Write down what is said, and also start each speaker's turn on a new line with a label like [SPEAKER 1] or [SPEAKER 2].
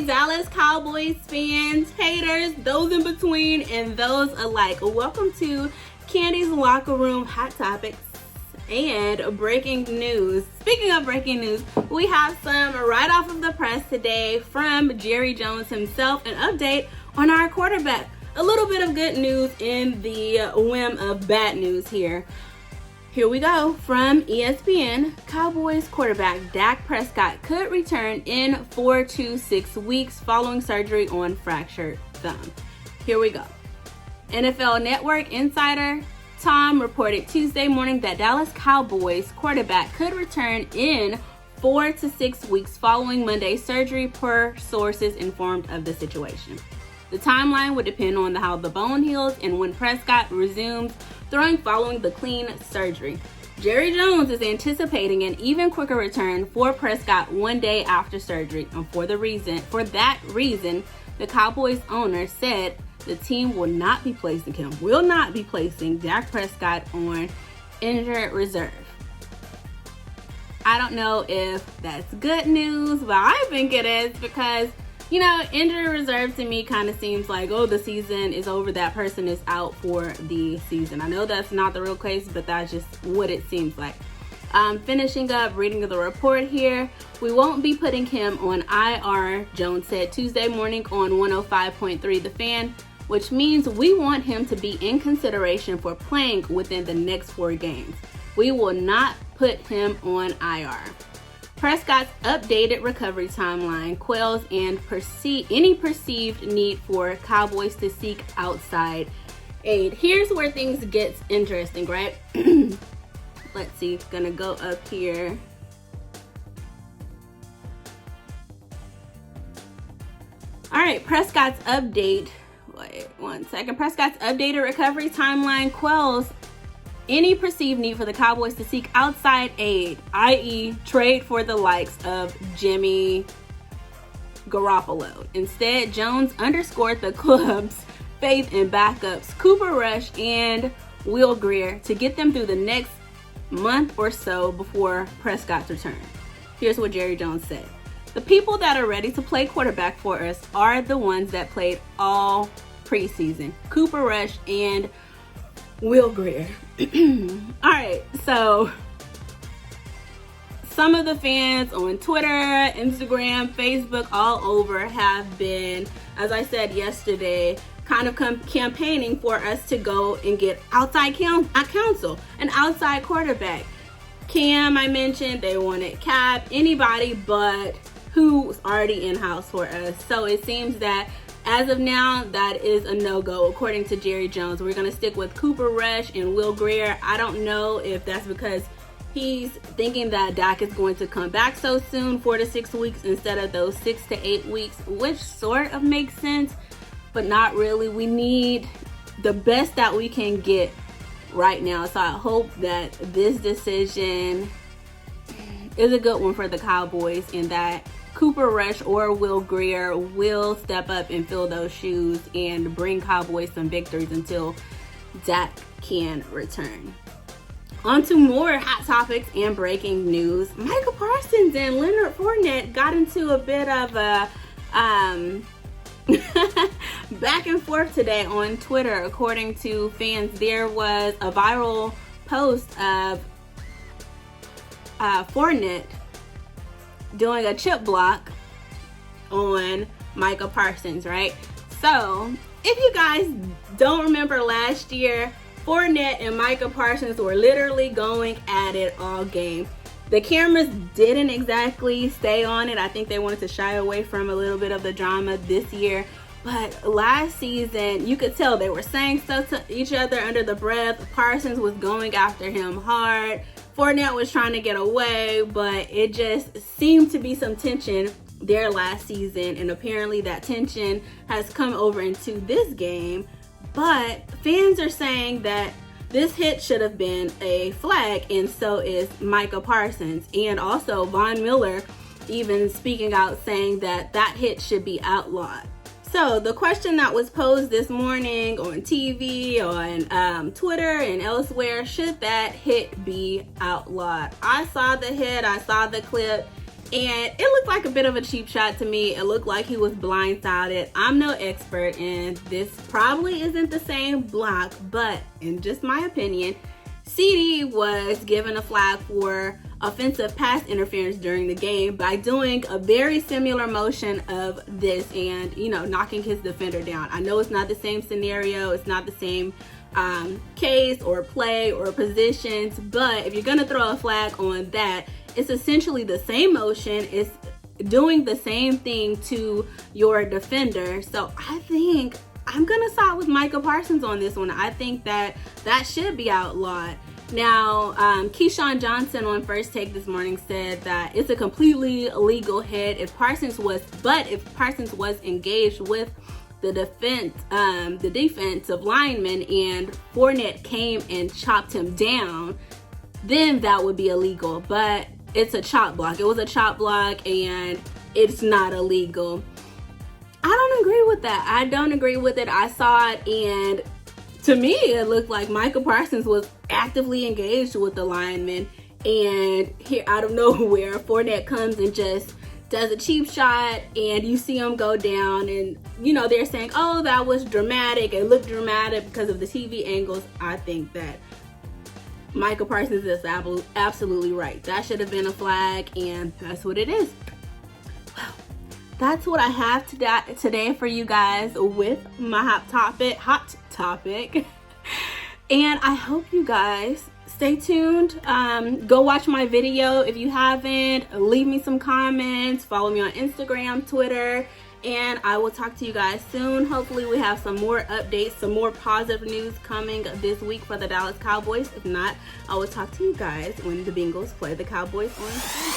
[SPEAKER 1] Dallas Cowboys fans, haters, those in between, and those alike. Welcome to Candy's Locker Room Hot Topics and Breaking News. Speaking of breaking news, we have some right off of the press today from Jerry Jones himself, an update on our quarterback. A little bit of good news in the whim of bad news here. Here we go. From ESPN, Cowboys quarterback Dak Prescott could return in 4 to 6 weeks following surgery on fractured thumb. Here we go. NFL Network insider Tom reported Tuesday morning that Dallas Cowboys quarterback could return in 4 to 6 weeks following Monday's surgery, per sources informed of the situation. The timeline would depend on how the bone heals and when Prescott resumes throwing following the clean surgery. Jerry Jones is anticipating an even quicker return for Prescott one day after surgery, and for that reason, the Cowboys owner said the team will not be placing Dak Prescott on injured reserve. I don't know if that's good news, but I think it is because, you know, injury reserve to me kind of seems like, oh, the season is over, that person is out for the season. I know that's not the real case, but that's just what it seems like. Finishing up reading the report here, we won't be putting him on IR, Jones said Tuesday morning on 105.3 The Fan, which means we want him to be in consideration for playing within the next 4 games. We will not put him on IR. Prescott's updated recovery timeline quells any perceived need for Cowboys to seek outside aid. Here's where things get interesting, right? Let's see, gonna go up here. All right, Prescott's update. Wait 1 second. Prescott's updated recovery timeline quells any perceived need for the Cowboys to seek outside aid, i.e. trade for the likes of Jimmy Garoppolo. Instead, Jones underscored the club's faith in backups Cooper Rush and Will Grier to get them through the next month or so before Prescott's return. Here's what Jerry Jones said. The people that are ready to play quarterback for us are the ones that played all preseason. Cooper Rush and Will Grier. All right, so some of the fans on Twitter, Instagram, Facebook, all over have been, as I said yesterday, kind of campaigning for us to go and get outside counsel, an outside quarterback. Cam, I mentioned, they wanted Cap, anybody but who's already in-house for us. So it seems that as of now, that is a no-go, according to Jerry Jones. We're going to stick with Cooper Rush and Will Grier. I don't know if that's because he's thinking that Dak is going to come back so soon, 4 to 6 weeks, instead of those 6 to 8 weeks, which sort of makes sense, but not really. We need the best that we can get right now. So I hope that this decision is a good one for the Cowboys and that Cooper Rush or Will Grier will step up and fill those shoes and bring Cowboys some victories until Dak can return. On to more hot topics and breaking news. Micah Parsons and Leonard Fournette got into a bit of a back and forth today on Twitter. According to fans, there was a viral post of Fournette doing a chip block on Micah Parsons, right? So, if you guys don't remember last year, Fournette and Micah Parsons were literally going at it all game. The cameras didn't exactly stay on it. I think they wanted to shy away from a little bit of the drama this year. But last season, you could tell they were saying stuff to each other under the breath. Parsons was going after him hard. Fournette was trying to get away, but it just seemed to be some tension there last season, and apparently that tension has come over into this game. But fans are saying that this hit should have been a flag, and so is Micah Parsons. And also Von Miller even speaking out saying that that hit should be outlawed. So the question that was posed this morning on TV, on Twitter and elsewhere, should that hit be outlawed? I saw the hit, I saw the clip, And it looked like a bit of a cheap shot to me. It looked like he was blindsided. I'm no expert, and this probably isn't the same block, but in just my opinion, CD was given a flag for offensive pass interference during the game by doing a very similar motion of this and, knocking his defender down. I know it's not the same scenario, it's not the same case or play or positions, but if you're gonna throw a flag on that, it's essentially the same motion. It's doing the same thing to your defender. So I think I'm gonna side with Micah Parsons on this one. I think that should be outlawed. Now, Keyshawn Johnson on First Take this morning said that it's a completely illegal hit if Parsons was engaged with the defensive lineman and Fournette came and chopped him down, then that would be illegal. But it's a chop block. It was a chop block and it's not illegal. I don't agree with that. I don't agree with it. I saw it, and to me, it looked like Micah Parsons was actively engaged with the lineman, and here out of nowhere, Fournette comes and just does a cheap shot, and you see him go down, and they're saying, oh, that was dramatic. It looked dramatic because of the TV angles. I think that Micah Parsons is absolutely right. That should have been a flag, and that's what it is. Well, that's what I have today for you guys with my hot topic. And I hope you guys stay tuned. Go watch my video if you haven't. Leave me some comments. Follow me on Instagram, Twitter, and I will talk to you guys soon. Hopefully we have some more updates, some more positive news coming this week for the Dallas Cowboys. If not, I will talk to you guys when the Bengals play the Cowboys on Sunday.